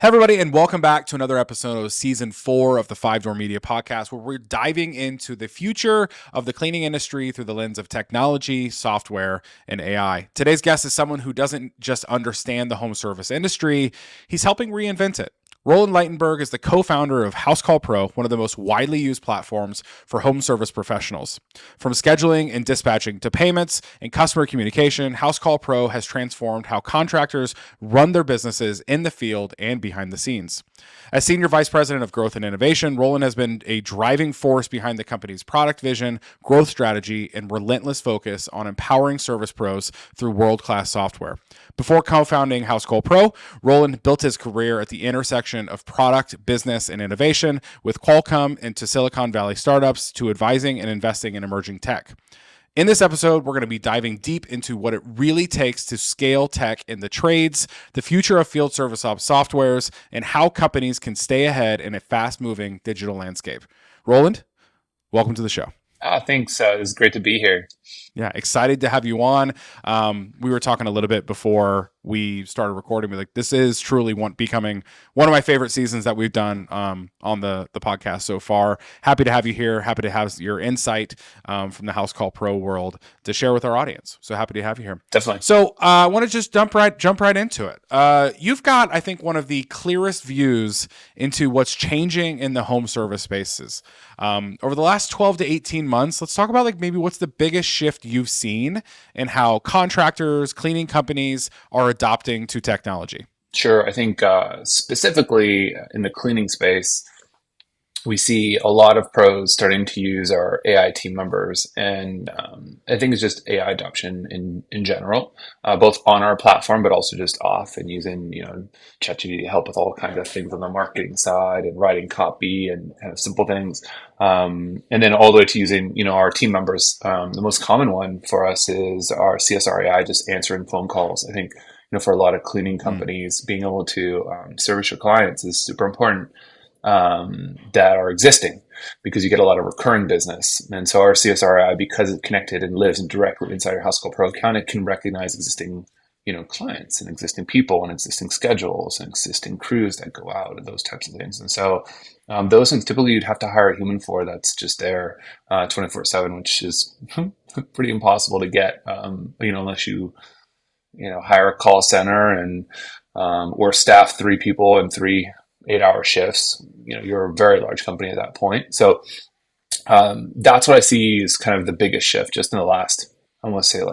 Hey, everybody, and welcome back to another episode of Season 4 of the 5 Door Media Podcast, where we're diving into the future of the cleaning industry through the lens of technology, software, and AI. Today's guest is someone who doesn't just understand the home service industry, he's helping reinvent it. Roland Ligtenberg is the co-founder of Housecall Pro, one of the most widely used platforms for home service professionals. From scheduling and dispatching to payments and customer communication, Housecall Pro has transformed how contractors run their businesses in the field and behind the scenes. As Senior Vice President of Growth and Innovation, Roland has been a driving force behind the company's product vision, growth strategy, and relentless focus on empowering service pros through world-class software. Before co-founding Housecall Pro, Roland built his career at the intersection of product, business, and innovation, with Qualcomm and to Silicon Valley startups to advising and investing in emerging tech. In this episode, we're going to be diving deep into what it really takes to scale tech in the trades, the future of field service ops softwares, and how companies can stay ahead in a fast-moving digital landscape. Roland, welcome to the show. Thanks. It's great to be here. Yeah, excited to have you on. We were talking a little bit before we started recording. We're like, this is truly becoming one of my favorite seasons that we've done on the podcast so far. Happy to have you here. Happy to have your insight from the Housecall Pro world to share with our audience. So happy to have you here. Definitely. So I want to just jump right into it. You've got, I think, one of the clearest views into what's changing in the home service spaces. Over the last 12 to 18 months, let's talk about maybe what's the biggest shift you've seen in how contractors, cleaning companies are adopting to technology. Sure. I think specifically in the cleaning space, we see a lot of pros starting to use our AI team members. And I think it's just AI adoption in general, both on our platform, but also just off and using, ChatGPT to help with all kinds of things on the marketing side and writing copy and kind of simple things. And then all the way to using, our team members. The most common one for us is our CSR AI, just answering phone calls. I think, for a lot of cleaning companies, being able to service your clients is super important. That are existing because you get a lot of recurring business. And so our CSRI, because it's connected and lives directly inside your Housecall Pro account, it can recognize existing, clients and existing people and existing schedules and existing crews that go out and those types of things. And so those things typically you'd have to hire a human for that's just there 24/7, which is pretty impossible to get, unless you hire a call center and or staff 3 people and 3 8-hour shifts. You're a very large company at that point. So that's what I see is kind of the biggest shift just in the last, I want to say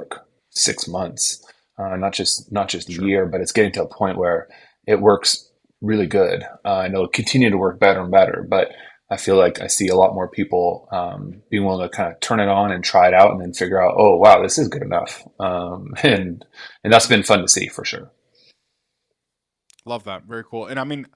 6 months, not just a year, but it's getting to a point where it works really good. And it'll continue to work better and better. But I feel like I see a lot more people being willing to kind of turn it on and try it out and then figure out, oh, wow, this is good enough. And that's been fun to see for sure. Love that. Very cool. And I mean,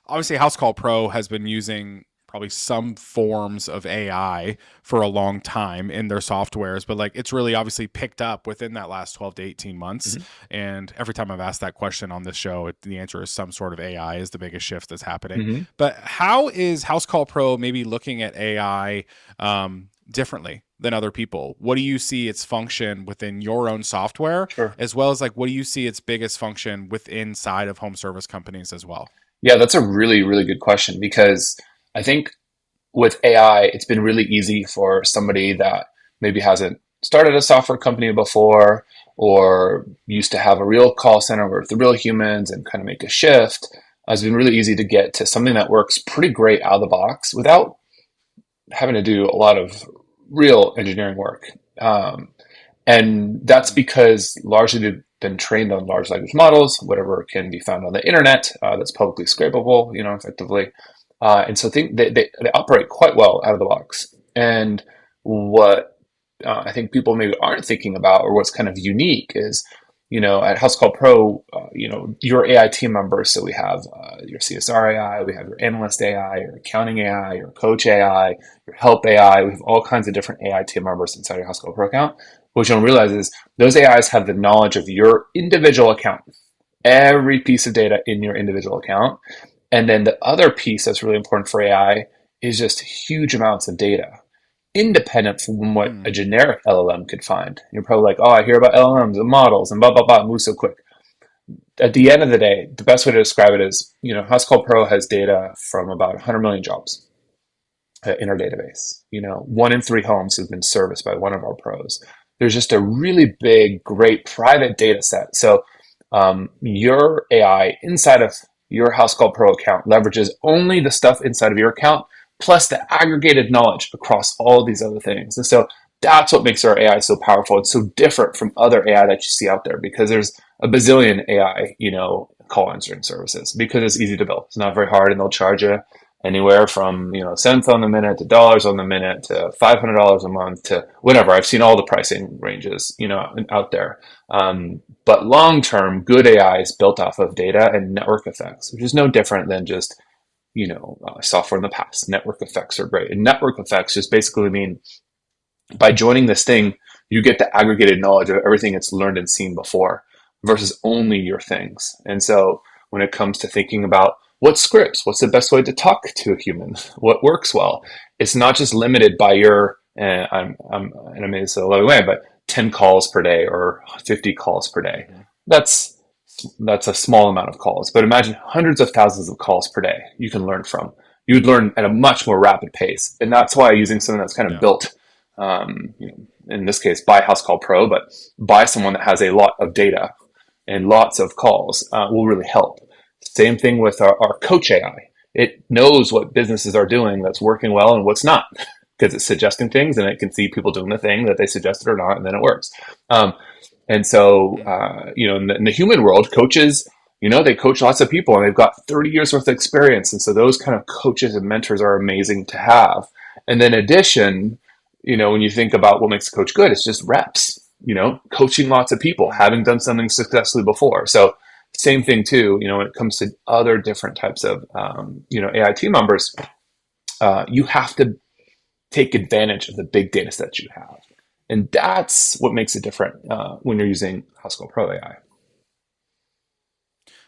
obviously, Housecall Pro has been using probably some forms of AI for a long time in their softwares, but it's really obviously picked up within that last 12 to 18 months. Mm-hmm. And every time I've asked that question on this show, the answer is some sort of AI is the biggest shift that's happening. Mm-hmm. But how is Housecall Pro maybe looking at AI differently than other people? What do you see its function within your own software, Sure. as well as what do you see its biggest function inside of home service companies as well? Yeah, that's a really, really good question because I think with AI, it's been really easy for somebody that maybe hasn't started a software company before or used to have a real call center with the real humans and kind of make a shift. It's been really easy to get to something that works pretty great out of the box without having to do a lot of real engineering work. And that's because largely they've been trained on large language models, whatever can be found on the internet that's publicly scrapable, effectively. And so they operate quite well out of the box. And what I think people maybe aren't thinking about, or what's kind of unique is, at Housecall Pro, your AI team members. So we have your CSR AI, we have your analyst AI, your accounting AI, your coach AI, your help AI. We have all kinds of different AI team members inside your Housecall Pro account. What you don't realize is those AIs have the knowledge of your individual account, every piece of data in your individual account. And then the other piece that's really important for AI is just huge amounts of data, independent from what a generic LLM could find. You're probably like, oh, I hear about LLMs and models and blah, blah, blah, move so quick. at the end of the day, the best way to describe it is, Housecall Pro has data from about 100 million jobs in our database. 1 in 3 homes has been serviced by one of our pros. There's just a really big, great private data set. So your AI inside of your Housecall Pro account leverages only the stuff inside of your account, plus the aggregated knowledge across all of these other things. And so that's what makes our AI so powerful. It's so different from other AI that you see out there, because there's a bazillion AI, call answering services, because it's easy to build. It's not very hard, and they'll charge you anywhere from cents on the minute to dollars on the minute to $500 a month to whatever. I've seen all the pricing ranges out there. But long term, good AI is built off of data and network effects, which is no different than just software in the past. Network effects are great, and network effects just basically mean by joining this thing, you get the aggregated knowledge of everything it's learned and seen before versus only your things. And so when it comes to thinking about what scripts, what's the best way to talk to a human, what works well, it's not just limited by your, and I mean this in a loving way, but 10 calls per day or 50 calls per day. That's a small amount of calls, but imagine hundreds of thousands of calls per day you can learn from. You'd learn at a much more rapid pace. And that's why using something that's kind of built, in this case, by Housecall Pro, but by someone that has a lot of data and lots of calls will really help. Same thing with our Coach AI. It knows what businesses are doing that's working well and what's not, because it's suggesting things and it can see people doing the thing that they suggested or not, and then it works. And so, in the human world, coaches, they coach lots of people and they've got 30 years worth of experience. And so those kind of coaches and mentors are amazing to have. And then in addition, when you think about what makes a coach good, it's just reps, coaching lots of people, having done something successfully before. So same thing too, when it comes to other different types of, AI team members, you have to take advantage of the big data sets you have. And that's what makes it different when you're using Housecall Pro AI.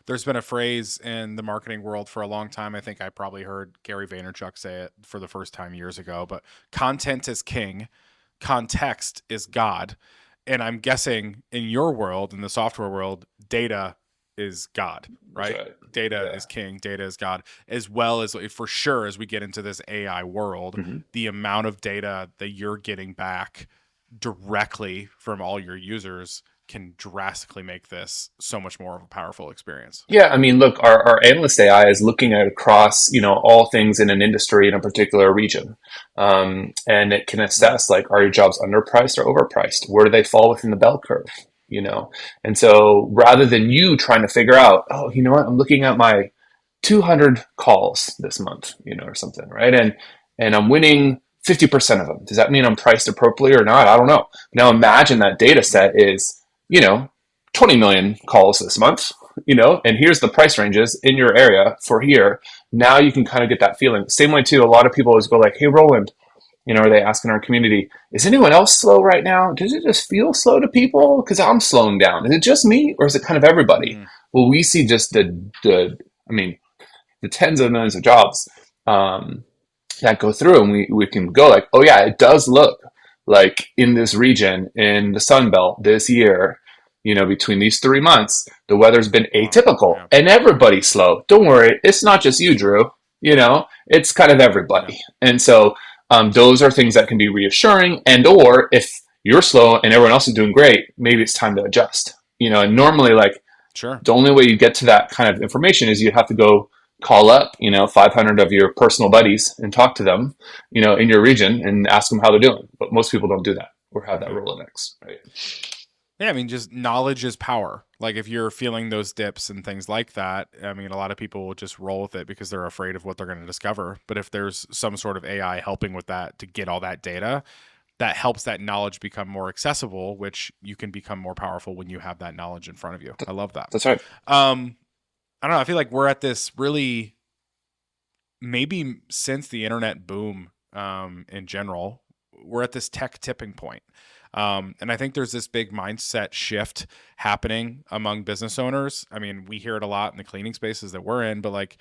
There's been a phrase in the marketing world for a long time. I think I probably heard Gary Vaynerchuk say it for the first time years ago, but content is king, context is God. And I'm guessing in your world, in the software world, data is God, right? Data is king, data is God, as well as, for sure, as we get into this AI world, the amount of data that you're getting back directly from all your users can drastically make this so much more of a powerful experience. Yeah, I mean, look, our analyst AI is looking at across, all things in an industry in a particular region. And it can assess, like, are your jobs underpriced or overpriced? Where do they fall within the bell curve? And so rather than you trying to figure out, oh, you know what, I'm looking at my 200 calls this month, or something, right? And I'm winning 50% of them. Does that mean I'm priced appropriately or not? I don't know. Now imagine that data set is, 20 million calls this month, and here's the price ranges in your area for here. Now you can kind of get that feeling. Same way too, a lot of people always go like, hey, Roland, are they asking our community, is anyone else slow right now? Does it just feel slow to people? Because I'm slowing down. Is it just me, or is it kind of everybody? Well, we see just the tens of millions of jobs that go through, and we can go like, oh yeah, it does look like in this region, in the Sun Belt this year, between these 3 months, the weather's been atypical and everybody's slow. Don't worry, it's not just you, Drew. It's kind of everybody. And so those are things that can be reassuring. And or if you're slow and everyone else is doing great, maybe it's time to adjust. And normally, like, sure, the only way you get to that kind of information is you have to go call up, 500 of your personal buddies and talk to them, in your region and ask them how they're doing. But most people don't do that or have that Rolodex, right? Yeah, I mean, just knowledge is power. Like, if you're feeling those dips and things like that, I mean, a lot of people will just roll with it because they're afraid of what they're going to discover. But if there's some sort of AI helping with that to get all that data, that helps that knowledge become more accessible, which you can become more powerful when you have that knowledge in front of you. I love that. That's right. I don't know. I feel like we're at this really, maybe since the internet boom in general, we're at this tech tipping point. And I think there's this big mindset shift happening among business owners. I mean, we hear it a lot in the cleaning spaces that we're in, but like,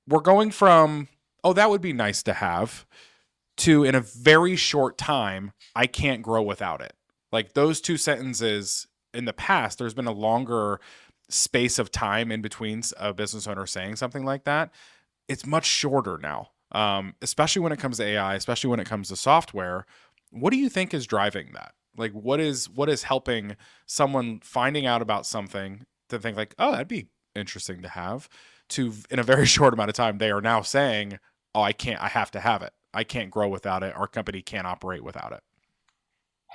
we're going from, oh, that would be nice to have, to in a very short time, I can't grow without it. Like, those two sentences in the past, there's been a longer space of time in between a business owner saying something like that, it's much shorter now. Especially when it comes to AI, especially when it comes to software. What do you think is driving that? Like, what is helping someone finding out about something to think like, oh, that'd be interesting to have, to in a very short amount of time they are now saying, oh, I can't, I have to have it. I can't grow without it. Our company can't operate without it.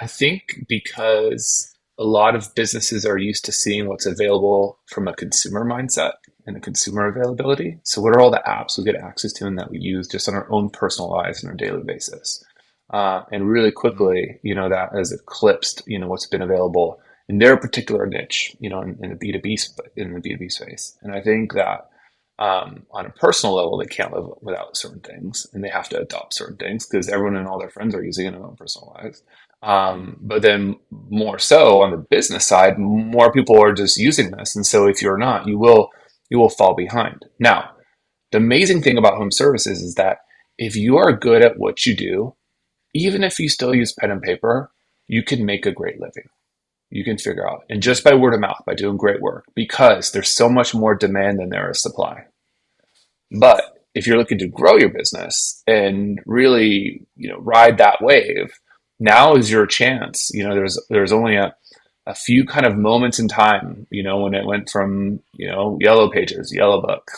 I think because a lot of businesses are used to seeing what's available from a consumer mindset and a consumer availability. So, what are all the apps we get access to and that we use just on our own personal lives on our daily basis? And really Mm, quickly, that has eclipsed, what's been available in their particular niche, in the B2B space. And I think that on a personal level, they can't live without certain things, and they have to adopt certain things because everyone and all their friends are using it in their own personal lives. mm, But then more so on the business side, more people are just using this, and so if you're not, you will fall behind. Now, the amazing thing about home services is that if you are good at what you do, even if you still use pen and paper, you can make a great living. You can figure out, and just by word of mouth, by doing great work, because there's so much more demand than there is supply. But if you're looking to grow your business and really, ride that wave, now is your chance. There's only a few kind of moments in time, when it went from, yellow pages, yellow book,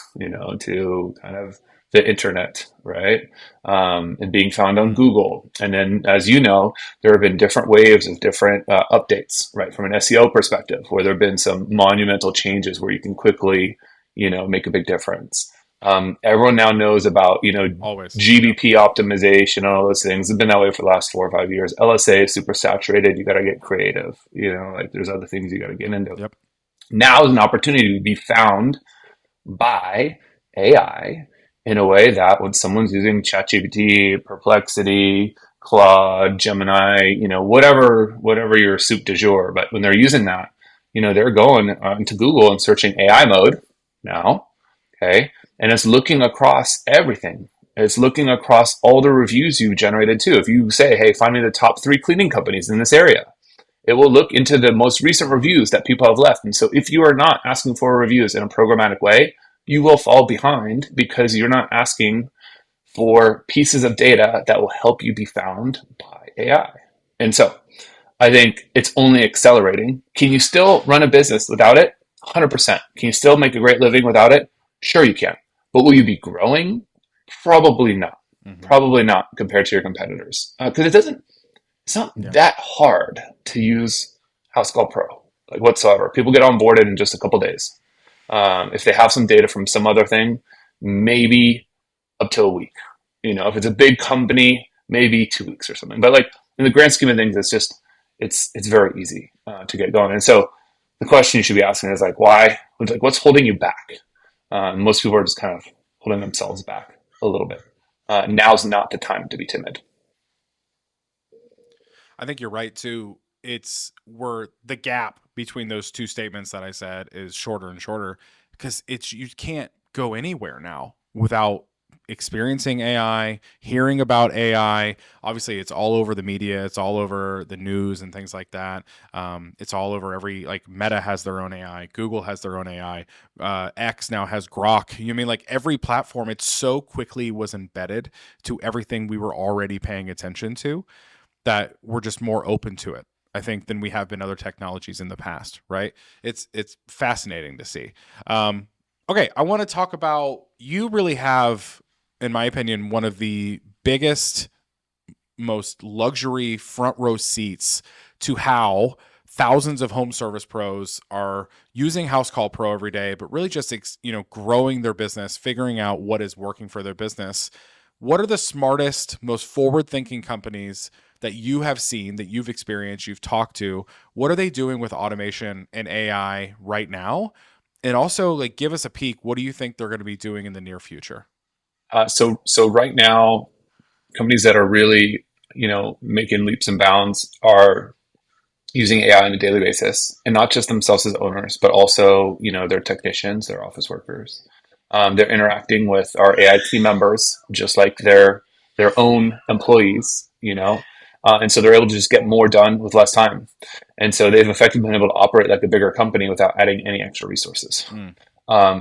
to kind of the internet, right? And being found on mm. Google. And then, as you know, there have been different waves of different updates, right? From an SEO perspective, where there have been some monumental changes where you can quickly, make a big difference. Everyone now knows about, Always. Yep. GBP optimization and all those things. It's been that way for the last 4 or 5 years. LSA is super saturated. You got to get creative. Like there's other things you got to get into. Yep. Now is an opportunity to be found by AI in a way that when someone's using ChatGPT, Perplexity, Claude, Gemini, whatever your soup du jour, but when they're using that, they're going into Google and searching AI mode now. Okay. And it's looking across everything. It's looking across all the reviews you've generated too. If you say, hey, find me the top 3 cleaning companies in this area, it will look into the most recent reviews that people have left. And so if you are not asking for reviews in a programmatic way, you will fall behind because you're not asking for pieces of data that will help you be found by AI. And so I think it's only accelerating. Can you still run a business without it? 100%. Can you still make a great living without it? Sure, you can. But will you be growing? Probably not. Hmm. Probably not compared to your competitors. Because it's not Yeah. that hard to use Housecall Pro, like whatsoever. People get onboarded in just a couple days. If they have some data from some other thing, maybe up to a week. If it's a big company, maybe 2 weeks or something. But like in the grand scheme of things, it's very easy to get going. And so the question you should be asking is like, why? Like, what's holding you back? Most people are just kind of holding themselves back a little bit. Now's not the time to be timid. I think you're right too. It's where the gap between those two statements that I said is shorter and shorter because it's you can't go anywhere now without experiencing AI, hearing about AI. Obviously, it's all over the media, it's all over the news and things like that. It's all over every like Meta has their own AI, Google has their own AI, X now has Grok. You mean like every platform? It so quickly was embedded to everything we were already paying attention to that we're just more open to it, I think, than we have been other technologies in the past, right? It's fascinating to see. Okay, I want to talk about you really have, in my opinion, one of the biggest, most luxury front row seats to how thousands of home service pros are using House Call Pro every day, but really just growing their business, figuring out what is working for their business. What are the smartest, most forward-thinking companies that you have seen, that you've experienced, you've talked to? What are they doing with automation and AI right now? And also, like, give us a peek. What do you think they're going to be doing in the near future? So right now, companies that are really, making leaps and bounds are using AI on a daily basis, and not just themselves as owners, but also, their technicians, their office workers. They're interacting with our AI team members just like their own employees. And so they're able to just get more done with less time. And so they've effectively been able to operate like a bigger company without adding any extra resources. Mm.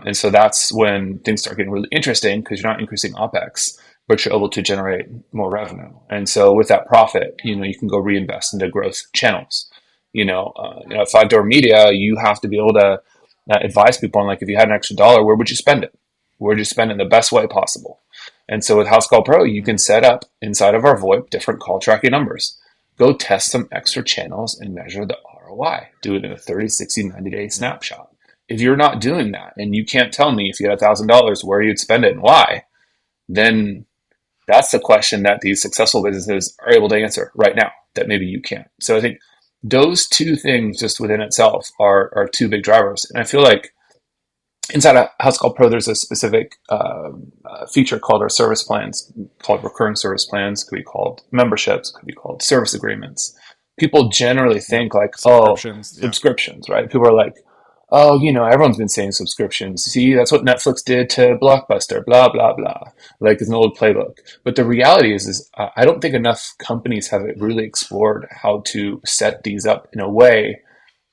And so that's when things start getting really interesting because you're not increasing OpEx, but you're able to generate more revenue. And so with that profit, you can go reinvest into growth channels. At Five Door Media, you have to be able to advise people on, like, if you had an extra dollar, where would you spend it? Where would you spend it in the best way possible? And so with Housecall Pro, you can set up inside of our VoIP different call tracking numbers. Go test some extra channels and measure the ROI. Do it in a 30, 60, 90-day snapshot. If you're not doing that and you can't tell me if you had $1,000 where you'd spend it and why, then that's the question that these successful businesses are able to answer right now that maybe you can't. So I think those two things just within itself are two big drivers. And I feel like inside of Housecall Pro, there's a specific feature called our service plans, called recurring service plans, could be called memberships, could be called service agreements. People generally think like, subscriptions, right? People are like, oh, everyone's been saying subscriptions. See, that's what Netflix did to Blockbuster, blah, blah, blah. Like, it's an old playbook. But the reality is I don't think enough companies have really explored how to set these up in a way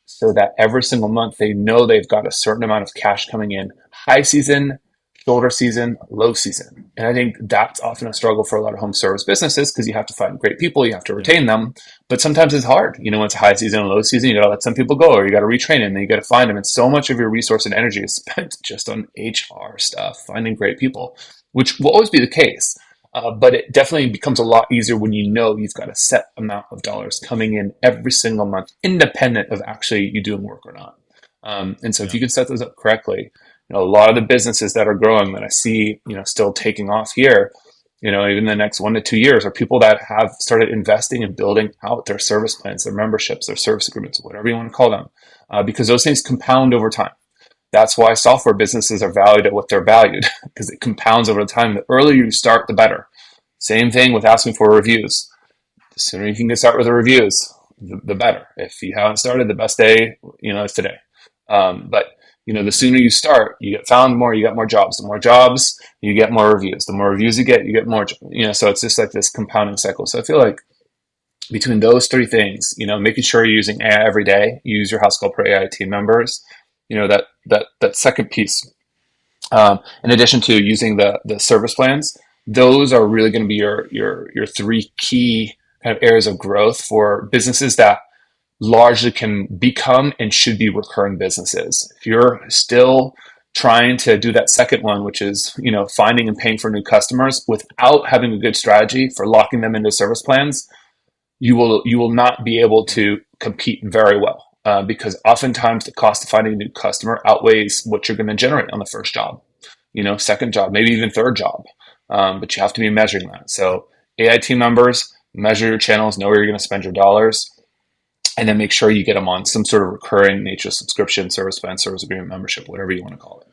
so that every single month they know they've got a certain amount of cash coming in. High season, shoulder season, low season. And I think that's often a struggle for a lot of home service businesses because you have to find great people, you have to retain them. But sometimes it's hard. When it's high season and low season, you got to let some people go, or you got to retrain them, and you got to find them. And so much of your resource and energy is spent just on HR stuff, finding great people, which will always be the case. But it definitely becomes a lot easier when you've got a set amount of dollars coming in every single month, independent of actually you doing work or not. And so if you can set those up correctly, a lot of the businesses that are growing that I see, still taking off here, even the next 1 to 2 years, are people that have started investing and building out their service plans, their memberships, their service agreements, whatever you want to call them, because those things compound over time. That's why software businesses are valued at what they're valued, because it compounds over time. The earlier you start, the better. Same thing with asking for reviews. The sooner you can get started with the reviews, the better. If you haven't started, the best day, is today. But the sooner you start, you get found more, you get more jobs. The more jobs, you get more reviews. The more reviews you get more, so it's just like this compounding cycle. So I feel like between those three things, making sure you're using AI every day, use your Housecall Pro AI team members, that second piece, in addition to using the service plans, those are really going to be your three key kind of areas of growth for businesses that largely can become and should be recurring businesses. If you're still trying to do that second one, which is, finding and paying for new customers without having a good strategy for locking them into service plans, you will not be able to compete very well, because oftentimes the cost of finding a new customer outweighs what you're going to generate on the first job, second job, maybe even third job. But you have to be measuring that. So AI team members, measure your channels, know where you're going to spend your dollars, and then make sure you get them on some sort of recurring nature subscription, service plan, service agreement, membership, whatever you want to call it.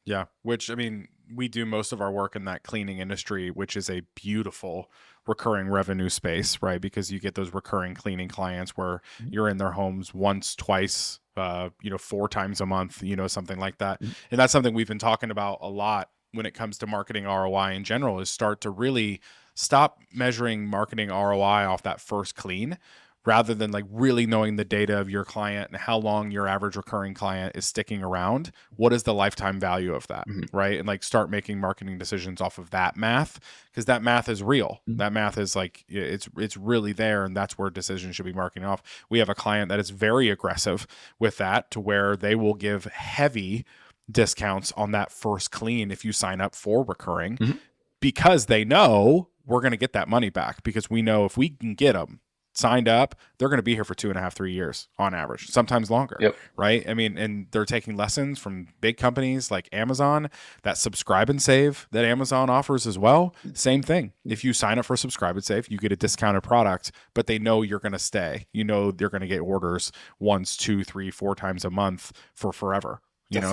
Yeah, which, I mean, we do most of our work in that cleaning industry, which is a beautiful recurring revenue space, right? Because you get those recurring cleaning clients where you're in their homes once, twice, 4 times a month, something like that. And that's something we've been talking about a lot when it comes to marketing ROI in general, is start to really stop measuring marketing ROI off that first clean, rather than like really knowing the data of your client and how long your average recurring client is sticking around. What is the lifetime value of that, right? And like start making marketing decisions off of that math, because that math is real. That math is like, it's really there, and that's where decisions should be marketing off. We have a client that is very aggressive with that, to where they will give heavy discounts on that first clean if you sign up for recurring, because they know we're going to get that money back, because we know if we can get them signed up, they're going to be here for 2.5, 3 years on average, sometimes longer. Right? I mean, and they're taking lessons from big companies like Amazon, that subscribe and save that Amazon offers as well. Same thing. If you sign up for subscribe and save, you get a discounted product, but they know you're going to stay. They're going to get orders once, 2, 3, 4 times a month for forever.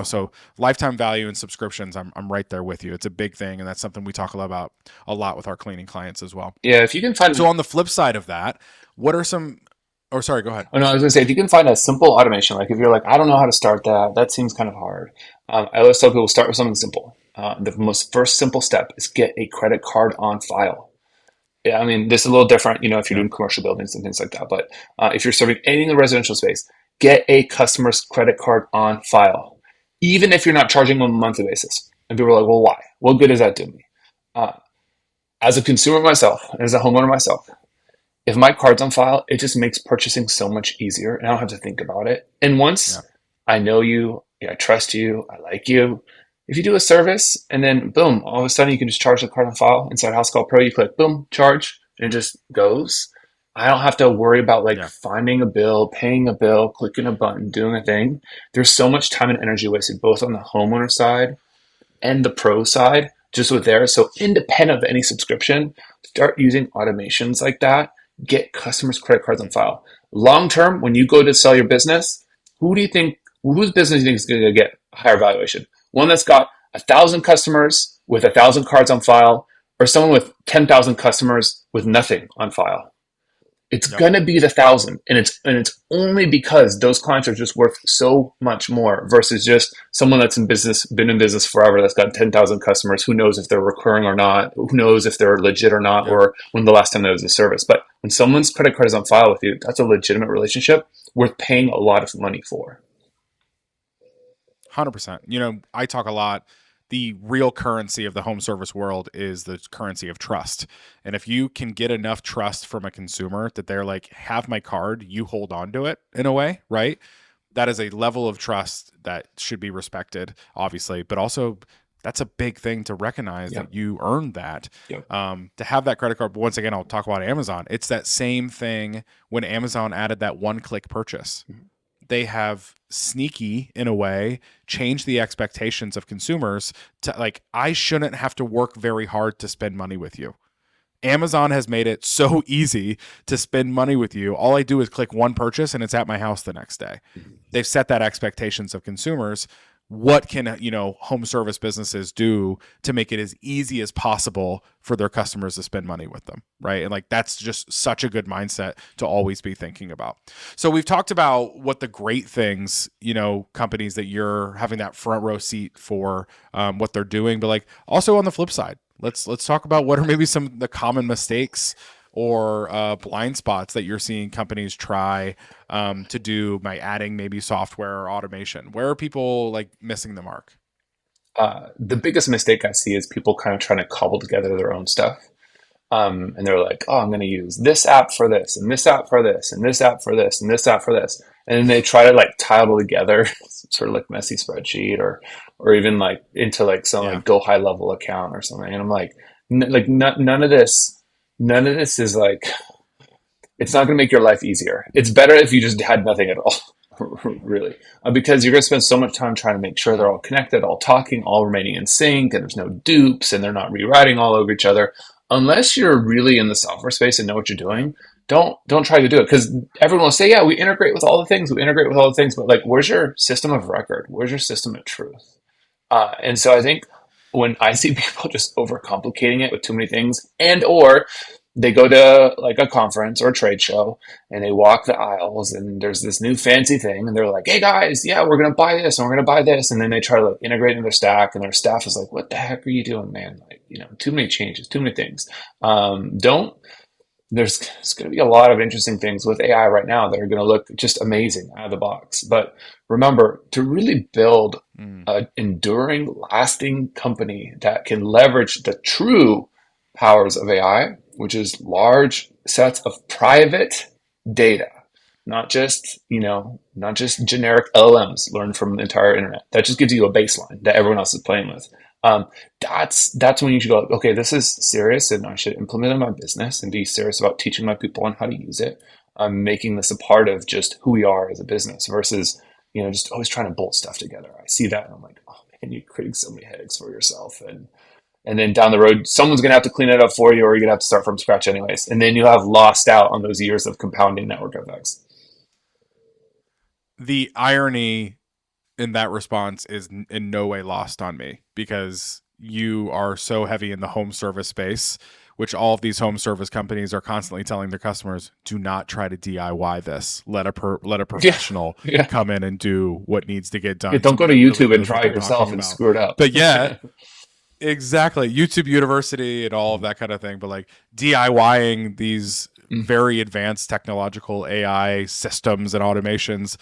So lifetime value and subscriptions, I'm right there with you. It's a big thing, and that's something we talk about a lot with our cleaning clients as well. Yeah, if you can find. So on the flip side of that, what are some? Oh, sorry, go ahead. Oh no, I was going to say, if you can find a simple automation, like if you're like, I don't know how to start that seems kind of hard. I always tell people, start with something simple. The most first simple step is get a credit card on file. Yeah, I mean, this is a little different, if you're Yeah. doing commercial buildings and things like that. But if you're serving anything in the residential space, get a customer's credit card on file, even if you're not charging them on a monthly basis. And people are like, well, why? What good does that do me? Uh, as a consumer myself, as a homeowner myself, if my card's on file, it just makes purchasing so much easier and I don't have to think about it. And Yeah. once I know you, I trust you, I like you, if you do a service and then boom, all of a sudden you can just charge the card on file inside Housecall Pro, you click boom, charge, and it just goes. I don't have to worry about like Yeah. finding a bill, paying a bill, clicking a button, doing a thing. There's so much time and energy wasted both on the homeowner side and the pro side just with there. So independent of any subscription, start using automations like that. Get customers' credit cards on file. Long term, when you go to sell your business, whose business do you think is going to get a higher valuation? One that's got 1,000 customers with 1,000 cards on file, or someone with 10,000 customers with nothing on file? It's Yep. gonna be the 1,000, and it's only because those clients are just worth so much more versus just someone that's been in business forever, that's got 10,000 customers. Who knows if they're recurring or not? Who knows if they're legit or not, Yeah. or when the last time there was a service? But when someone's credit card is on file with you, that's a legitimate relationship worth paying a lot of money for. 100%. I talk a lot. The real currency of the home service world is the currency of trust. And if you can get enough trust from a consumer that they're like, have my card, you hold on to it in a way, right? That is a level of trust that should be respected, obviously, but also that's a big thing to recognize Yep. that you earned that. Yep. To have that credit card. But once again, I'll talk about Amazon. It's that same thing when Amazon added that one-click purchase. They have sneaky, in a way, changed the expectations of consumers to like, I shouldn't have to work very hard to spend money with you. Amazon has made it so easy to spend money with you. All I do is click one purchase and it's at my house the next day. They've set that expectations of consumers. What can, home service businesses do to make it as easy as possible for their customers to spend money with them, right? And like, that's just such a good mindset to always be thinking about. So we've talked about what the great things, companies that you're having that front row seat for, what they're doing, but like also on the flip side, let's talk about what are maybe some of the common mistakes or blind spots that you're seeing companies try to do by adding maybe software or automation. Where are people like missing the mark? The biggest mistake I see is people kind of trying to cobble together their own stuff. And they're like, oh, I'm going to use this app for this, and this app for this, and this app for this, and this app for this. And then they try to like tie it all together, sort of like messy spreadsheet or even like into like some Yeah. like go high level account or something. And I'm like, none of this is like, it's not going to make your life easier. It's better if you just had nothing at all, really, because you're going to spend so much time trying to make sure they're all connected, all talking, all remaining in sync, and there's no dupes, and they're not rewriting all over each other. Unless you're really in the software space and know what you're doing, don't try to do it because everyone will say, yeah, we integrate with all the things, but like, where's your system of record? Where's your system of truth? And so I think when I see people just overcomplicating it with too many things, and or they go to like a conference or a trade show and they walk the aisles and there's this new fancy thing and they're like, hey guys, yeah, we're gonna buy this and we're gonna buy this, and then they try to like integrate into their stack and their staff is like, what the heck are you doing, man? Like, too many changes, too many things. Don't there's going to be a lot of interesting things with AI right now that are going to look just amazing out of the box. But remember, to really build an enduring, lasting company that can leverage the true powers of AI, which is large sets of private data, not just generic LLMs learned from the entire internet. That just gives you a baseline that everyone else is playing with. That's when you should go, okay, this is serious and I should implement it in my business and be serious about teaching my people on how to use it. I'm making this a part of just who we are as a business versus, just always trying to bolt stuff together. I see that and I'm like, oh man, you're creating so many headaches for yourself. And then down the road, someone's going to have to clean it up for you or you're going to have to start from scratch anyways. And then you'll have lost out on those years of compounding network effects. The irony in that response is in no way lost on me because you are so heavy in the home service space, which all of these home service companies are constantly telling their customers, do not try to DIY this. Let a professional Yeah. come in and do what needs to get done. Yeah, don't go to Somebody that YouTube really and knows what try it they're yourself talking and about. screw it up. But yeah, Exactly. YouTube University and all of that kind of thing, but like DIYing these Mm. very advanced technological AI systems and automations,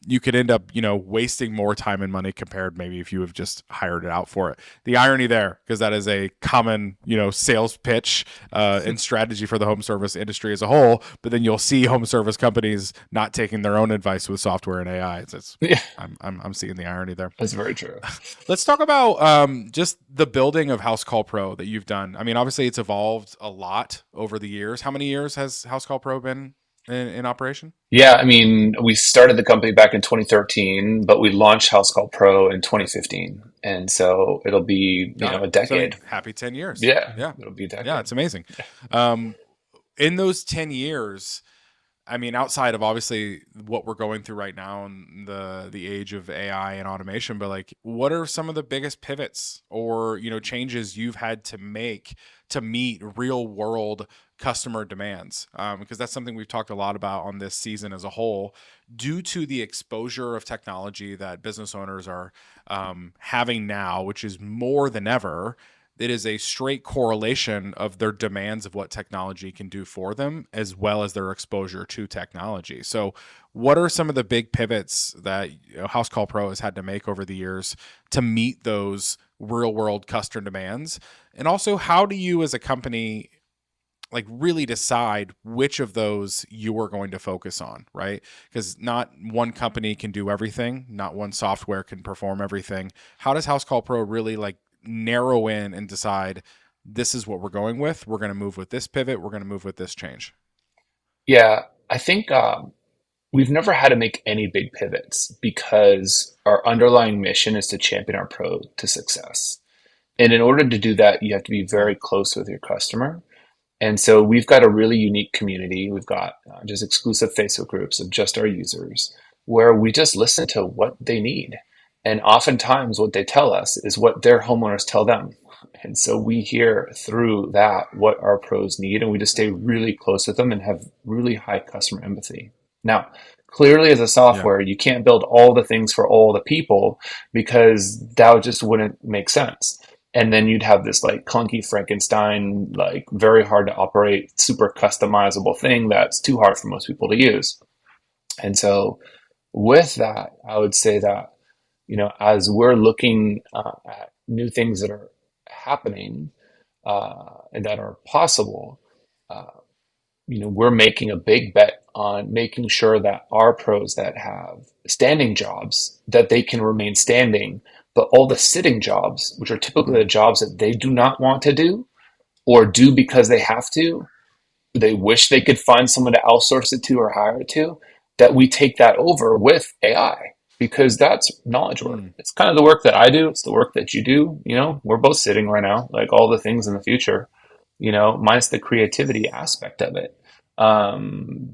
you could end up, wasting more time and money compared maybe if you have just hired it out for it. The irony there, because that is a common, sales pitch and strategy for the home service industry as a whole. But then you'll see home service companies not taking their own advice with software and AI. Yeah, I'm seeing the irony there. that's very true. Let's talk about just the building of Housecall Pro that you've done. I mean, obviously, it's evolved a lot over the years. How many years has Housecall Pro been in operation? Yeah, I mean, we started the company back in 2013, but we launched Housecall Pro in 2015. And so it'll be, Got it. a So, I mean, decade. happy 10 years. Yeah, Yeah. it'll be a Yeah, decade. it's amazing. Um, in those 10 years, I mean, outside of obviously what we're going through right now in the age of AI and automation, but like, what are some of the biggest pivots or changes you've had to make to meet real world customer demands? Because that's something we've talked a lot about on this season as a whole, due to the exposure of technology that business owners are having now, which is more than ever. It is a straight correlation of their demands of what technology can do for them as well as their exposure to technology. So what are some of the big pivots that Housecall Pro has had to make over the years to meet those real world customer demands? And also, how do you as a company like really decide which of those you are going to focus on, right? Because not one company can do everything, not one software can perform everything. How does Housecall Pro really like narrow in and decide this is what we're going with? We're going to move with this pivot, we're going to move with this change. Yeah, I think we've never had to make any big pivots because our underlying mission is to champion our pro to success. And in order to do that, you have to be Yeah. very close with your customer. And so we've got a really unique community. We've got just exclusive Facebook groups of just our users where we just listen to what they need. And oftentimes, what they tell us is what their homeowners tell them. And so we hear through that what our pros need, and we just stay really close with them and have really high customer empathy. Now, clearly, as a Yeah. software, you can't build all the things for all the people because that just wouldn't make sense. And then you'd have this like clunky Frankenstein, like very hard to operate, super customizable thing that's too hard for most people to use. And so, with that, I would say that, as we're looking at new things that are happening and that are possible, uh, we're making a big bet on making sure that our pros that have standing jobs, that they can remain standing, but all the sitting jobs, which are typically the Mm. jobs that they do not want to do or do because they have to, they wish they could find someone to outsource it to or hire it to, that we take that over with AI because that's knowledge work. Mm. It's kind of the work that I do. It's the work that you do. We're both sitting right now, like all the things in the future, minus the creativity aspect of it,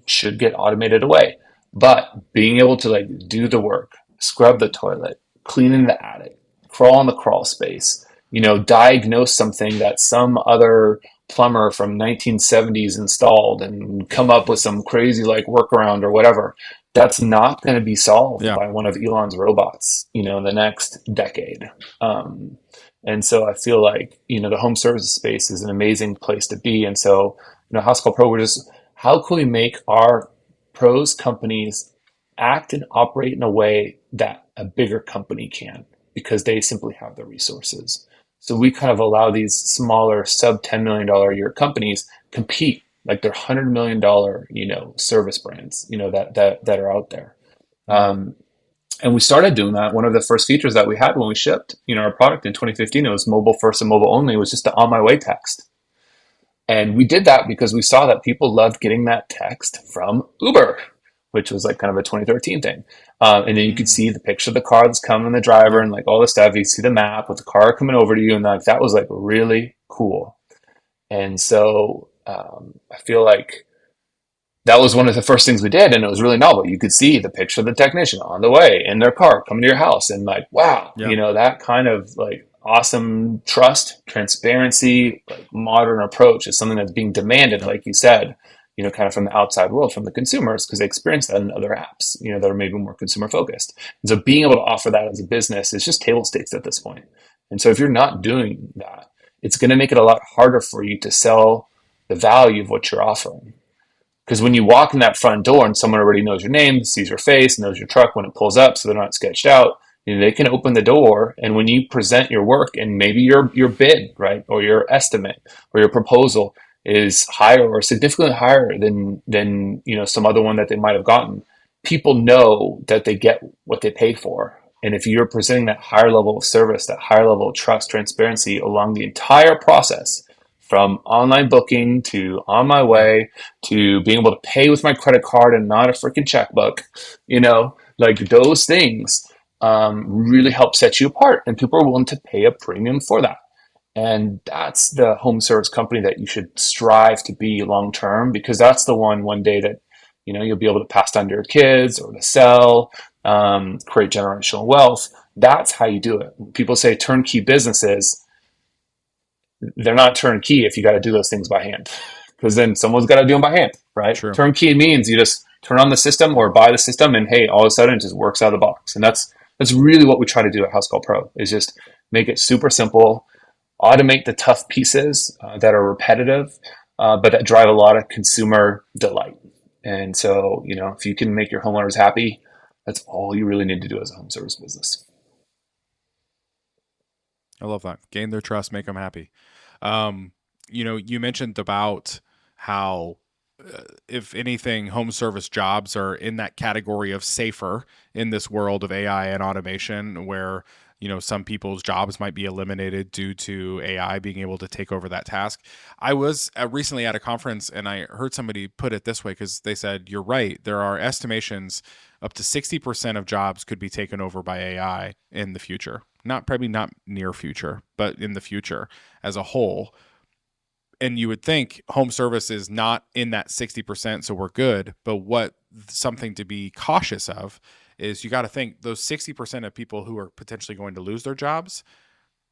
should get automated away. But being able to like do the work, scrub the toilet, clean in the attic, crawl in the crawl space, diagnose something that some other plumber from 1970s installed and come up with some crazy like workaround or whatever. That's not going to be solved Yeah. by one of Elon's robots, in the next decade. Um, and so I feel like, the home services space is an amazing place to be. And so, Housecall Pro, we're just, how can we make our pros companies act and operate in a way that a bigger company can because they simply have the resources. So we kind of allow these smaller sub $10 million a year companies compete like they're $100 million, service brands, that are out there. Mm. Um, and we started doing that. One of the first features that we had when we shipped, our product in 2015, it was mobile first and mobile only, was just the on my way text. And we did that because we saw that people loved getting that text from Uber, which was like kind of a 2013 thing. And then you could Mm. see the picture of the car that's coming, the driver, Yeah. and like all the stuff. You see the map with the car coming over to you, and like that was like really cool. And so I feel like that was one of the first things we did, and it was really novel. You could see the picture of the technician on the way in their car coming to your house, and like, wow, Yeah. that kind of like awesome trust, transparency, like modern approach is something that's being demanded, Yeah. like you said, kind of from the outside world, from the consumers, because they experience that in other apps, that are maybe more consumer focused. And so being able to offer that as a business is just table stakes at this point. And so if you're not doing that, it's going to make it a lot harder for you to sell the value of what you're offering. Because when you walk in that front door and someone already knows your name, sees your face, knows your truck when it pulls up, so they're not sketched out, they can open the door. And when you present your work and maybe your bid, right, or your estimate or your proposal is higher or significantly higher than some other one that they might have gotten, people know that they get what they pay for. And if you're presenting that higher level of service, that higher level of trust, transparency along the entire process, from online booking to on my Yeah, way to being able to pay with my credit card and not a freaking checkbook, like those things really help set you apart. And people are willing to pay a premium for that. And that's the home service company that you should strive to be long term, because that's the one day that you'll be able to pass down to your kids or to sell, create generational wealth. That's how you do it. When people say turnkey businesses, they're not turnkey if you got to do those things by hand, because then someone's got to do them by hand, right? true. Turnkey means you just turn on the system or buy the system, and hey, all of a sudden it just works out of the box. And that's really what we try to do at Housecall Pro, is just make it super simple, automate the tough pieces that are repetitive, but that drive a lot of consumer delight. And so, if you can make your homeowners happy, that's all you really need to do as a home service business. I love that. Gain their trust, make them happy. You mentioned about how, if anything, home service jobs are in that category of safer in this world of AI and automation, where some people's jobs might be eliminated due to AI being able to take over that task. I was recently at a conference and I heard somebody put it this way, because they said, you're right, there are estimations up to 60% of jobs could be taken over by AI in the future. Probably not near future, but in the future as a whole. And you would think home service is not in that 60%, so we're good. But what something to be cautious of is, you got to think those 60% of people who are potentially going to lose their jobs,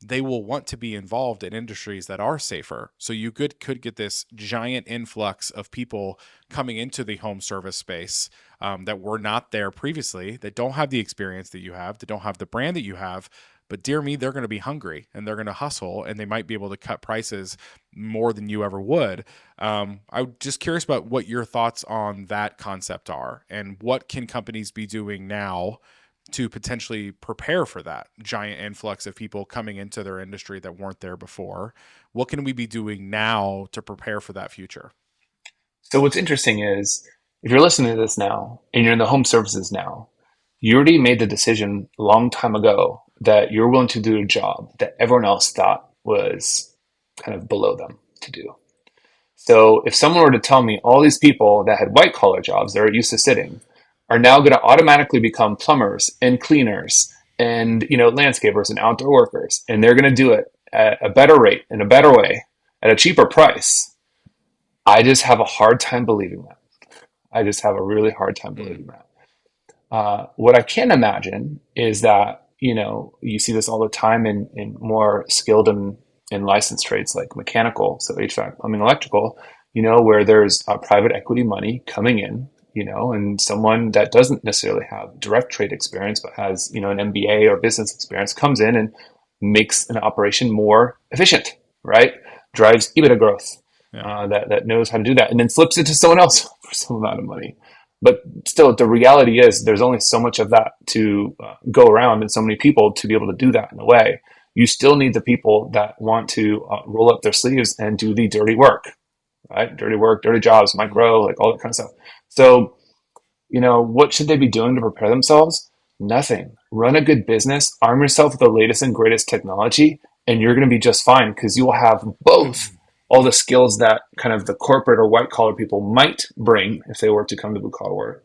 they will want to be involved in industries that are safer. So you could get this giant influx of people coming into the home service space that were not there previously, that don't have the experience that you have, that don't have the brand that you have. But dear me, they're going to be hungry and they're going to hustle, and they might be able to cut prices more than you ever would. I'm just curious about what your thoughts on that concept are, and what can companies be doing now to potentially prepare for that giant influx of people coming into their industry that weren't there before. What can we be doing now to prepare for that future? So what's interesting is, if you're listening to this now and you're in the home services now, you already made the decision a long time ago that you're willing to do a job that everyone else thought was kind of below them to do. So if someone were to tell me all these people that had white collar jobs that are used to sitting are now going to automatically become plumbers and cleaners and landscapers and outdoor workers, and they're going to do it at a better rate, in a better way, at a cheaper price, I just have a hard time believing that. I just have a really hard time Mm, believing that. What I can imagine is that, you see this all the time in more skilled and in licensed trades like mechanical, so HVAC, plumbing, electrical, where there's private equity money coming in, and someone that doesn't necessarily have direct trade experience, but has, an MBA or business experience, comes in and makes an operation more efficient, right? Drives EBITDA growth, yeah. that knows how to do that, and then flips it to someone else for some amount of money. But still, the reality is there's only so much of that to go around, and so many people to be able to do that in a way. You still need the people that want to roll up their sleeves and do the dirty work, right? Dirty work, dirty jobs, Mm, micro, like all that kind of stuff. So, what should they be doing to prepare themselves? Nothing. Run a good business, arm yourself with the latest and greatest technology, and you're going to be just fine, because you will have both all the skills that kind of the corporate or white collar people might bring if they were to come to blue collar work.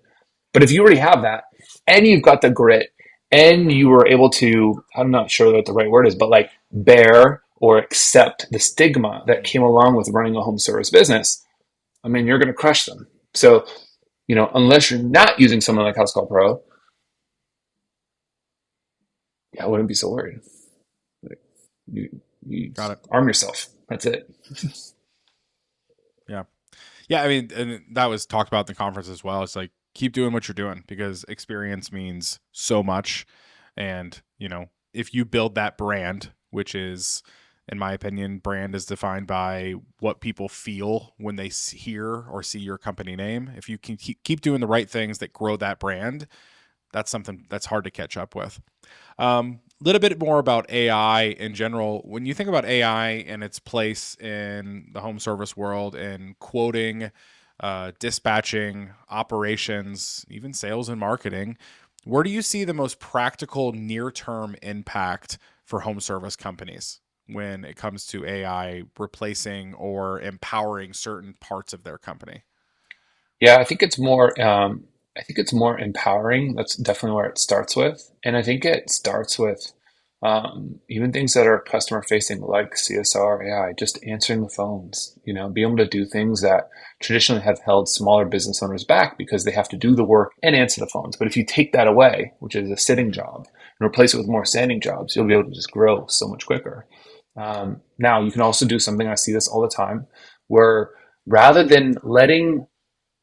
But if you already have that, and you've got the grit, and you were able to, I'm not sure what the right word is, but like bear or accept the stigma that came along with running a home service business, I mean, you're going to crush them. So, unless you're not using someone like Housecall Pro, yeah, I wouldn't be so worried. Like, you got it. arm yourself. That's it. Yeah. Yeah. I mean, and that was talked about in the conference as well. It's like, keep doing what you're doing, because experience means so much. And, if you build that brand which is, in my opinion, brand is defined by what people feel when they hear or see your company name. If you can keep doing the right things that grow that brand, that's something that's hard to catch up with. Little bit more about AI in general. When you think about AI and its place in the home service world and quoting, dispatching, operations, even sales and marketing, where do you see the most practical near-term impact for home service companies when it comes to AI replacing or empowering certain parts of their company? Yeah, I think it's more. I think it's more empowering. That's definitely where it starts with, and I think it starts with even things that are customer facing, like CSR, AI, just answering the phones. Being able to do things that traditionally have held smaller business owners back because they have to do the work and answer the phones. But if you take that away, which is a sitting job, and replace it with more standing jobs, you'll be able to just grow so much quicker. Now, you can also do something. I see this all the time, where rather than letting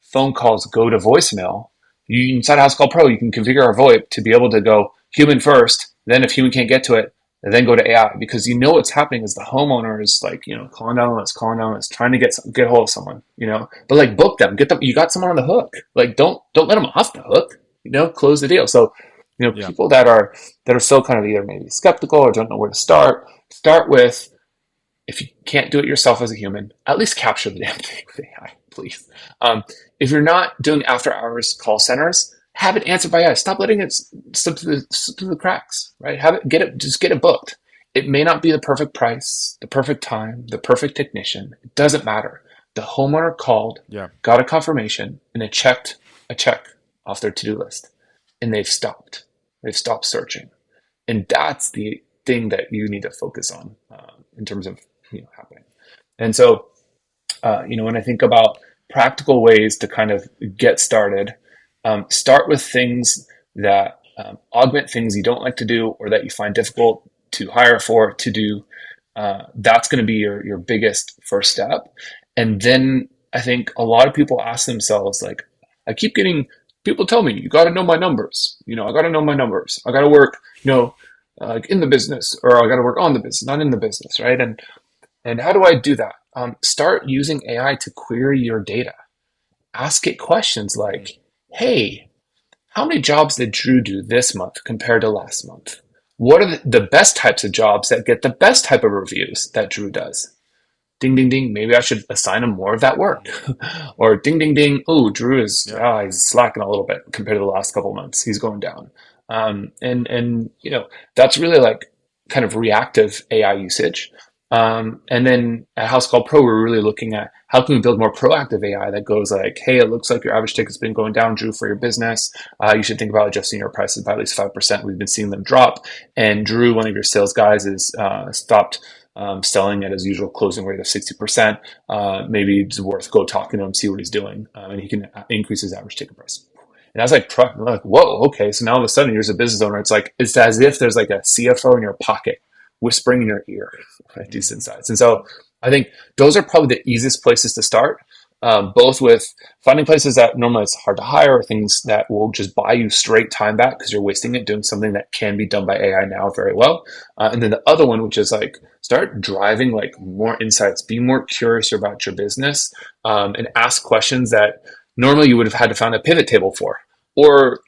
phone calls go to voicemail, you inside Housecall Pro, you can configure our VoIP to be able to go human first. Then if human can't get to it, then go to AI, because what's happening is the homeowner is like, calling down, it's trying to get hold of someone, but like book them, get them, you got someone on the hook. Like don't let them off the hook, close the deal. So, Yeah. people that are still kind of either maybe skeptical or don't know where to start with, if you can't do it yourself as a human, at least capture the damn thing with AI, please. If you're not doing after hours call centers, have it answered by AI. Stop letting it slip through the cracks, right? Just get it booked. It may not be the perfect price, the perfect time, the perfect technician. It doesn't matter. The homeowner called, Yeah. got a confirmation, and it checked a check off their to-do list, and they've stopped. They've stopped searching, and that's the thing that you need to focus on in terms of happening. And so, when I think about practical ways to kind of get started, start with things that augment things you don't like to do or that you find difficult to hire for to do. That's going to be your biggest first step. And then I think a lot of people ask themselves, like, I keep getting people tell me, you got to know my numbers. I got to know my numbers. I got to work, in the business, or I got to work on the business, not in the business, right? And how do I do that? Start using AI to query your data. Ask it questions like, hey, how many jobs did Drew do this month compared to last month? What are the best types of jobs that get the best type of reviews that Drew does? Ding, ding, ding. Maybe I should assign him more of that work. Or ding, ding, ding. Oh, Drew is Yeah. he's slacking a little bit compared to the last couple of months. He's going down. And that's really like kind of reactive AI usage. And then at Housecall Pro, we're really looking at how can we build more proactive AI that goes like, hey, it looks like your average ticket's been going down, Drew, for your business. You should think about adjusting your prices by at least 5%. We've been seeing them drop. And Drew, one of your sales guys, is stopped selling at his usual closing rate of 60%. Maybe it's worth go talking to him, see what he's doing, and he can increase his average ticket price. And I was like, whoa, okay. So now all of a sudden, you're a business owner. It's as if there's like a CFO in your pocket whispering in your ear, right? These insights. And so I think those are probably the easiest places to start, both with finding places that normally it's hard to hire, or things that will just buy you straight time back because you're wasting it doing something that can be done by AI now very well. And then the other one, which is like, start driving like more insights, be more curious about your business, and ask questions that normally you would have had to find a pivot table for. Or,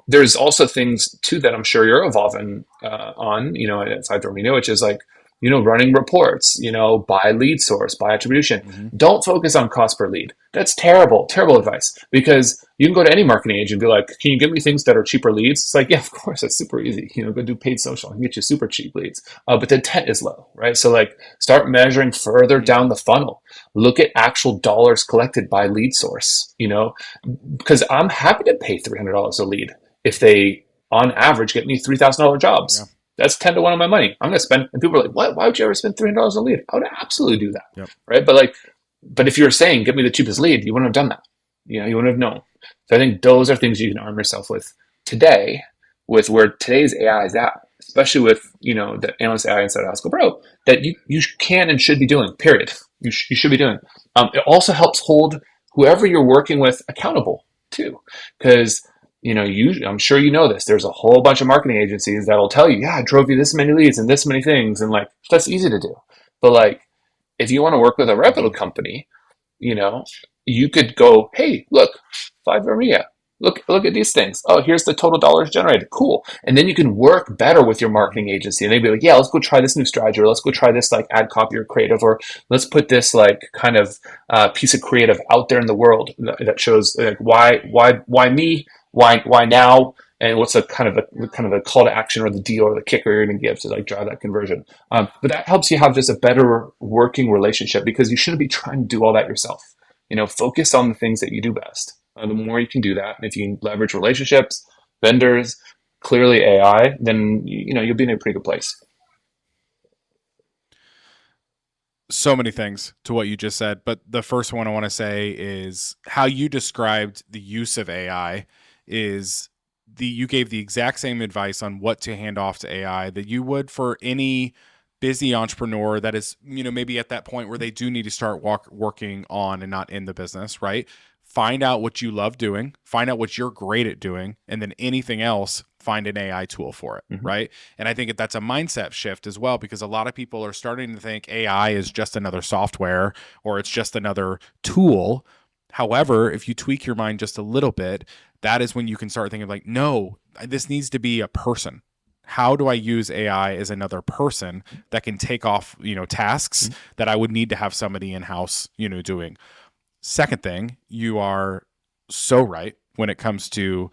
there's also things too that I'm sure you're evolving on, at 5 Media, which is like, running reports, by lead source, by attribution. Mm-hmm. Don't focus on cost per lead. That's terrible, terrible advice, because you can go to any marketing agent and be like, can you give me things that are cheaper leads? It's like, yeah, of course, that's super easy. Go do paid social and get you super cheap leads. But the intent is low, right? So like, start measuring further down the funnel. Look at actual dollars collected by lead source, because I'm happy to pay $300 a lead if they, on average, get me $3,000 jobs. Yeah. That's 10 to 1 on my money. I'm going to spend, and people are like, what? Why would you ever spend $300 a lead? I would absolutely do that. Yep. Right. But if you were saying, give me the cheapest lead, you wouldn't have done that. You wouldn't have known. So I think those are things you can arm yourself with today, with where today's AI is at, especially with, the analyst AI inside of Housecall Pro, that you can and should be doing, period. You should be doing. It also helps hold whoever you're working with accountable too, because I'm sure you know this. There's a whole bunch of marketing agencies that'll tell you, yeah, I drove you this many leads and this many things. And like, that's easy to do. But like, if you want to work with a reputable Mhm. company, you know, you could go, hey, look, Five Media. Look at these things. Oh, here's the total dollars generated. Cool. And then you can work better with your Mhm. marketing agency. And they'd be like, yeah, let's go try this new strategy, or let's go try this like ad copy or creative, or let's put this like kind of piece of creative out there in the world that shows like why me, why now, and what's a kind of a call to action or the deal or the kicker you're going to give to like drive that conversion. But that helps you have just a better working relationship because you shouldn't be trying to do all that yourself. Focus on the things that you do best. The more you can do that, and if you can leverage relationships, vendors, clearly AI, then you'll be in a pretty good place. So many things to what you just said, but the first one I want to say is how you described the use of AI is you gave the exact same advice on what to hand off to AI that you would for any busy entrepreneur that is, maybe at that point where they do need to start working on and not in the business, right? Find out what you love doing, find out what you're great at doing, and then anything else, find an AI tool for it, Mm-hmm. right? And I think that's a mindset shift as well, because a lot of people are starting to think AI is just another software or it's just another tool. However, if you tweak your mind just a little bit, that is when you can start thinking like, no, this needs to be a person. How do I use AI as another person that can take off, tasks that I would need to have somebody in house, doing? Second thing, you are so right when it comes to,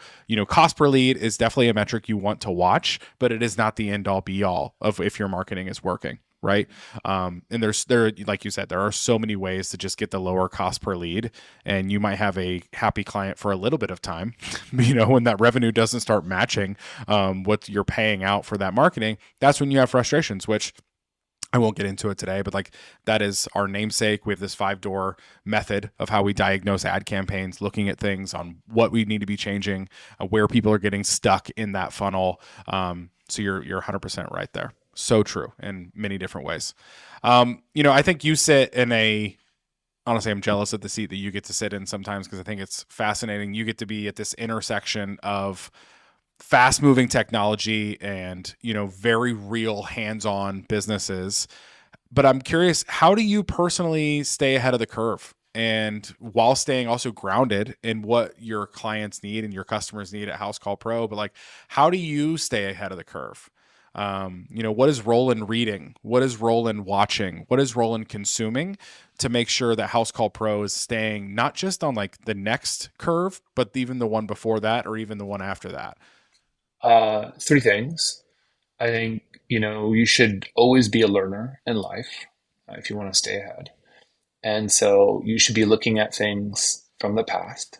cost per lead is definitely a metric you want to watch, but it is not the end all be all of if your marketing is working. Right. And like you said, there are so many ways to just get the lower cost per lead. And you might have a happy client for a little bit of time, when that revenue doesn't start matching what you're paying out for that marketing, that's when you have frustrations, which I won't get into it today, but like that is our namesake. We have this 5-door method of how we diagnose ad campaigns, looking at things on what we need to be changing, where people are getting stuck in that funnel. So you're 100% right there. So true in many different ways. I think you sit in honestly, I'm jealous of the seat that you get to sit in sometimes because I think it's fascinating. You get to be at this intersection of fast moving technology and very real hands-on businesses, but I'm curious, how do you personally stay ahead of the curve and while staying also grounded in what your clients need and your customers need at Housecall Pro? But like, how do you stay ahead of the curve? What is Roland reading? What is Roland watching? What is Roland consuming to make sure that Housecall Pro is staying not just on like the next curve, but even the one before that or even the one after that? Three things. I think, you should always be a learner in life if you want to stay ahead. And so you should be looking at things from the past,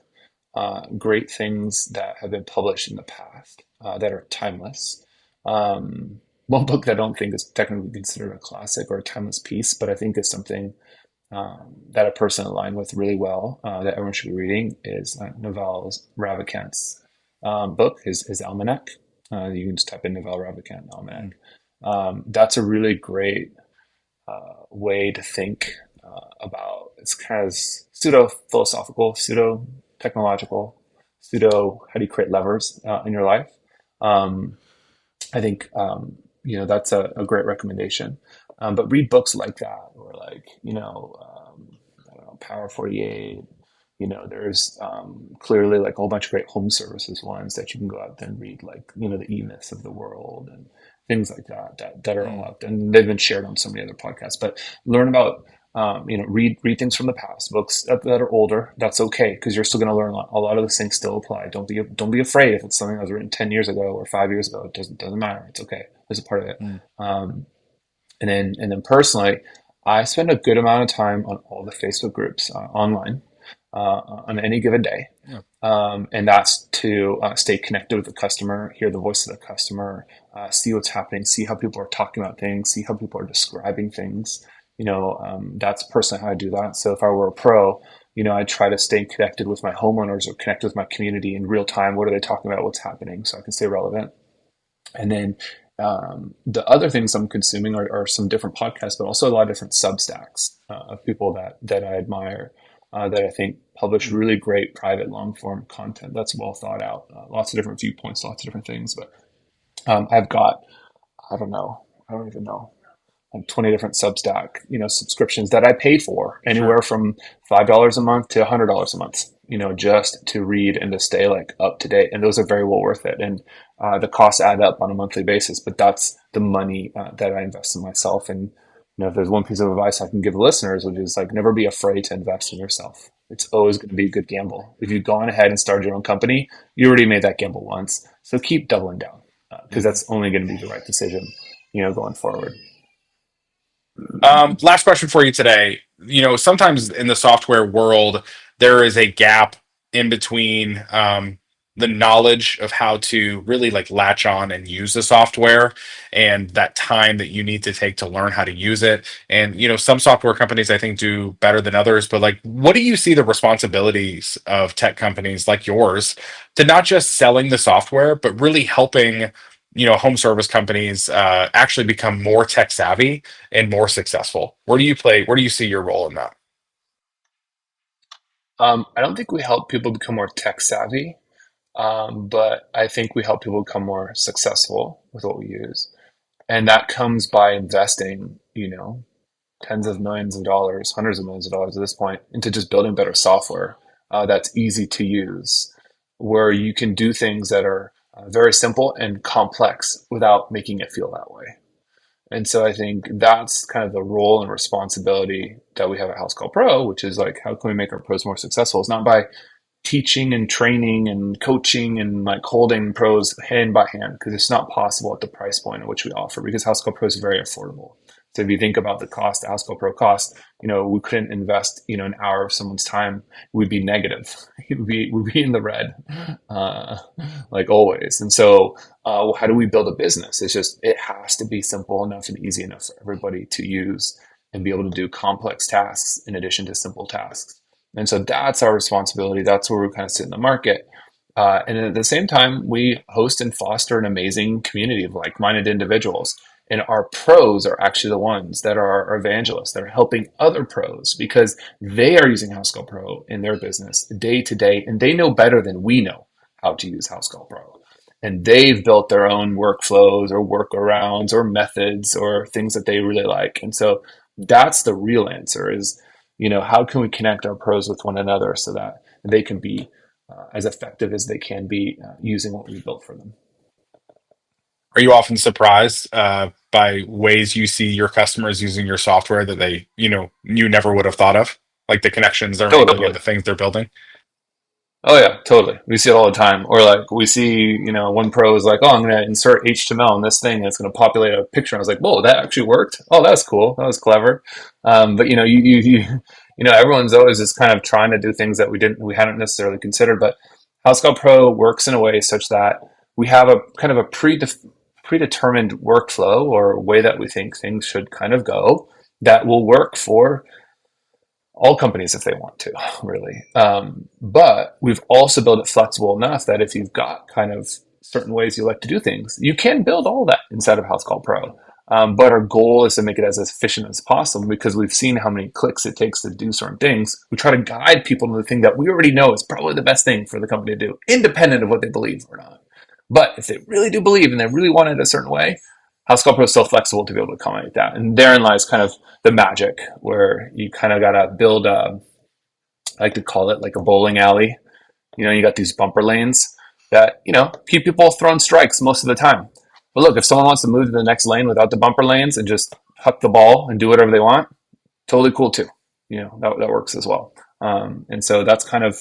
great things that have been published in the past that are timeless. One book that I don't think is technically considered a classic or a timeless piece, but I think is something that a person aligned with really well that everyone should be reading is Naval Ravikant's book, his Almanac. You can just type in Naval Ravikant Almanac. Mm. That's a really great way to think about. It's kind of pseudo philosophical, pseudo technological, pseudo how do you create levers in your life. Um, I think that's a great recommendation. But read books like that, or like I don't know, Power 48. There's clearly like a whole bunch of great home services ones that you can go out there and read, like the E-Myths of the world and things like that are all Mm. out there, and they've been shared on so many other podcasts. But learn about read things from the past, books that are older. That's okay because you're still going to learn a lot. A lot of those things still apply. Don't be afraid if it's something that was written 10 years ago or 5 years ago. It doesn't matter. It's okay. It's a part of it. Mm. And then personally, I spend a good amount of time on all the Facebook groups online on any given day. Yeah. And that's to stay connected with the customer, hear the voice of the customer, see what's happening, see how people are talking about things, see how people are describing things. That's personally how I do that. So if I were a pro, I try to stay connected with my homeowners or connect with my community in real time. What are they talking about? What's happening? So I can stay relevant. And then the other things I'm consuming are some different podcasts, but also a lot of different Substacks of people that I admire. that I think publish really great private long form content that's well thought out. Lots of different viewpoints, lots of different things. But I've got, I don't know, I don't even know, like 20 different Substack, subscriptions that I pay for, Sure. anywhere from $5 a month to $100 a month, just to read and to stay like up to date. And those are very well worth it. And the costs add up on a monthly basis, but that's the money that I invest in myself. And if there's one piece of advice I can give listeners, which is like never be afraid to invest in yourself. It's always going to be a good gamble. If you've gone ahead and started your own company, you already made that gamble once. So keep doubling down, because Mhm. that's only going to be the right decision, going forward. Last question for you today. Sometimes in the software world, there is a gap in between the knowledge of how to really like latch on and use the software and that time that you need to take to learn how to use it. And, some software companies I think do better than others, but like, what do you see the responsibilities of tech companies like yours to not just selling the software, but really helping, home service companies actually become more tech savvy and more successful? Where do you play? Where do you see your role in that? I don't think we help people become more tech savvy, but I think we help people become more successful with what we use. And that comes by investing, tens of millions of dollars, hundreds of millions of dollars at this point, into just building better software that's easy to use, where you can do things that are very simple and complex without making it feel that way. And so I think that's kind of the role and responsibility that we have at Housecall Pro, which is like, how can we make our pros more successful? It's not by teaching and training and coaching and like holding pros hand by hand, because it's not possible at the price point at which we offer, because Housecall Pro is very affordable. So if you think about the cost that Housecall Pro costs, we couldn't invest, an hour of someone's time. We'd be negative. We'd be in the red, uh, like always. And so, well, how do we build a business? It has to be simple enough and easy enough for everybody to use and be able to do complex tasks in addition to simple tasks. And so that's our responsibility. That's where we kind of sit in the market. And at the same time, we host and foster an amazing community of like minded individuals. And our pros are actually the ones that are our evangelists, that are helping other pros, because they are using Housecall Pro in their business day to day. And they know better than we know how to use Housecall Pro. And they've built their own workflows or workarounds or methods or things that they really like. And so that's the real answer is, how can we connect our pros with one another so that they can be as effective as they can be using what we built for them. Are you often surprised by ways you see your customers using your software that they, you never would have thought of, like the connections they're Oh, making and totally. the things they're building? Oh yeah, totally. We see it all the time. Or like we see, one pro is like, "Oh, I'm going to insert HTML in this thing, and it's going to populate a picture." And I was like, "Whoa, that actually worked! Oh, that's cool. That was clever." But everyone's always just kind of trying to do things that we hadn't necessarily considered. But Housecall Pro works in a way such that we have a kind of a predetermined workflow or way that we think things should kind of go that will work for all companies if they want to, really. But we've also built it flexible enough that if you've got kind of certain ways you like to do things, you can build all that inside of Housecall Pro. But our goal is to make it as efficient as possible, because we've seen how many clicks it takes to do certain things. We try to guide people to the thing that we already know is probably the best thing for the company to do, independent of what they believe or not. But if they really do believe and they really want it a certain way, Housecall Pro is still flexible to be able to accommodate that. And therein lies kind of the magic, where you kind of got to build I like to call it like a bowling alley. You got these bumper lanes that, keep people throwing strikes most of the time. But look, if someone wants to move to the next lane without the bumper lanes and just huck the ball and do whatever they want, totally cool too. That works as well. And so that's kind of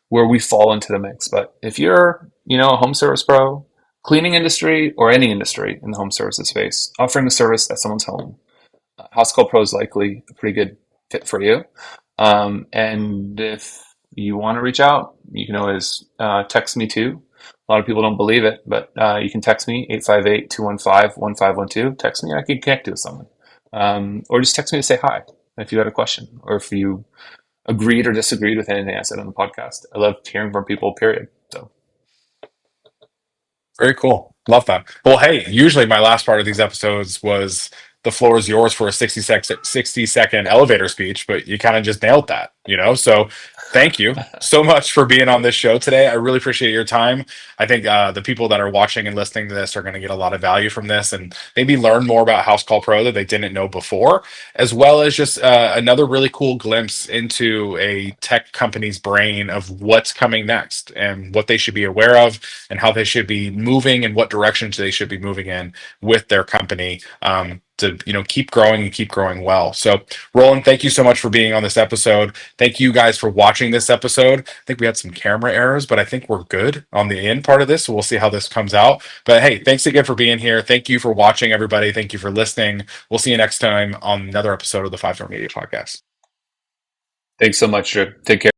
where we fall into the mix. But if you're, a home service pro, cleaning industry, or any industry in the home services space, offering a service at someone's home, Housecall Pro is likely a pretty good fit for you. And if you want to reach out, you can always text me too. A lot of people don't believe it, but you can text me 858-215-1512. Text me, and I can connect you with someone. Or just text me to say hi if you had a question, or if you agreed or disagreed with anything I said on the podcast. I love hearing from people, period. So, Very cool. Love that. Well, hey, usually my last part of these episodes was the floor is yours for a 60-second elevator speech, but you kind of just nailed that. So thank you so much for being on this show today. I really appreciate your time. I think the people that are watching and listening to this are going to get a lot of value from this and maybe learn more about Housecall Pro that they didn't know before, as well as just another really cool glimpse into a tech company's brain of what's coming next and what they should be aware of and how they should be moving and what directions they should be moving in with their company, to keep growing and keep growing well. So Roland, thank you so much for being on this episode. Thank you guys for watching this episode. I think we had some camera errors, but I think we're good on the end part of this. So we'll see how this comes out. But hey, thanks again for being here. Thank you for watching, everybody. Thank you for listening. We'll see you next time on another episode of the 5 Door Media Podcast. Thanks so much, Drew. Take care.